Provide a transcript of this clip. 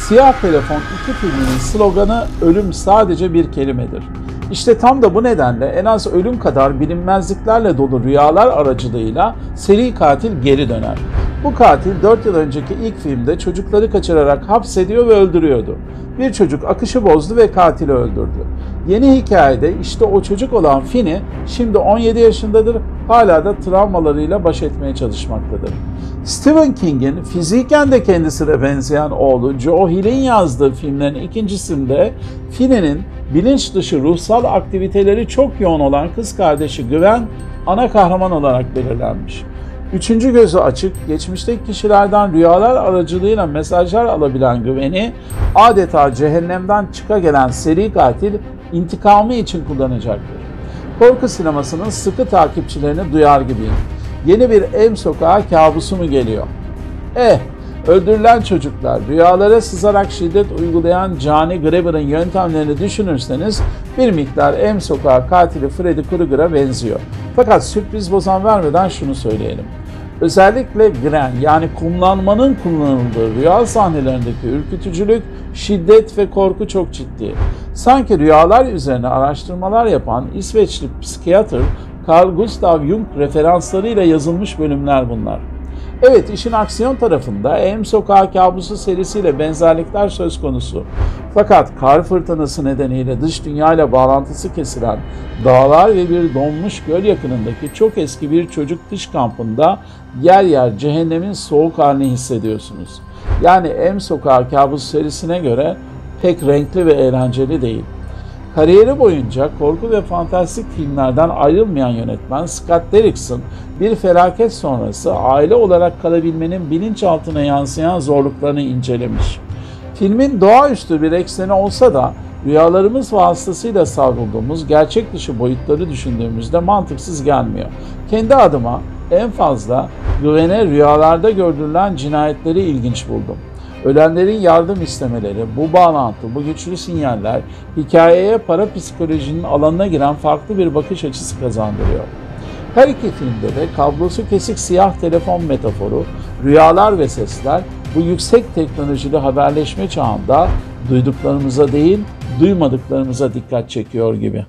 Siyah Telefon 2 filminin sloganı "Ölüm sadece bir kelimedir." İşte tam da bu nedenle en az ölüm kadar bilinmezliklerle dolu rüyalar aracılığıyla seri katil geri döner. Bu katil 4 yıl önceki ilk filmde çocukları kaçırarak hapsediyor ve öldürüyordu. Bir çocuk akışı bozdu ve katili öldürdü. Yeni hikayede işte o çocuk olan Finney şimdi 17 yaşındadır, hala da travmalarıyla baş etmeye çalışmaktadır. Stephen King'in fiziken de kendisine benzeyen oğlu Joe Hill'in yazdığı filmlerin ikincisinde Finney'nin bilinç dışı ruhsal aktiviteleri çok yoğun olan kız kardeşi Gwen ana kahraman olarak belirlenmiş. Üçüncü gözü açık, geçmişteki kişilerden rüyalar aracılığıyla mesajlar alabilen Gwen'i adeta cehennemden çıka gelen seri katil intikamı için kullanacaktır. Korku sinemasının sıkı takipçilerini duyar gibiyim. Yeni bir M Sokağı kabusu mu geliyor? Öldürülen çocuklar, rüyalara sızarak şiddet uygulayan Johnny Grabber'ın yöntemlerini düşünürseniz bir miktar M Sokağı katili Freddy Krueger'a benziyor. Fakat sürpriz bozan vermeden şunu söyleyelim. Özellikle Gren yani kumlanmanın kullanıldığı rüya sahnelerindeki ürkütücülük, şiddet ve korku çok ciddi. Sanki rüyalar üzerine araştırmalar yapan İsveçli psikiyatr Carl Gustav Jung referanslarıyla yazılmış bölümler bunlar. Evet, işin aksiyon tarafında M Sokağı Kabusu serisiyle benzerlikler söz konusu. Fakat kar fırtınası nedeniyle dış dünyayla bağlantısı kesilen dağlar ve bir donmuş göl yakınındaki çok eski bir çocuk kış kampında yer yer cehennemin soğuk halini hissediyorsunuz. Yani M Sokağı Kabusu serisine göre pek renkli ve eğlenceli değil. Kariyeri boyunca korku ve fantastik filmlerden ayrılmayan yönetmen Scott Derrickson, bir felaket sonrası aile olarak kalabilmenin bilinçaltına yansıyan zorluklarını incelemiş. Filmin doğaüstü bir ekseni olsa da rüyalarımız vasıtasıyla savrulduğumuz gerçek dışı boyutları düşündüğümüzde mantıksız gelmiyor. Kendi adıma en fazla Gwen'e rüyalarda gördürülen cinayetleri ilginç buldum. Ölenlerin yardım istemeleri, bu bağlantı, bu güçlü sinyaller hikayeye parapsikolojinin alanına giren farklı bir bakış açısı kazandırıyor. Her iki filmde de kablosu kesik siyah telefon metaforu, rüyalar ve sesler bu yüksek teknolojili haberleşme çağında duyduklarımıza değil, duymadıklarımıza dikkat çekiyor gibi.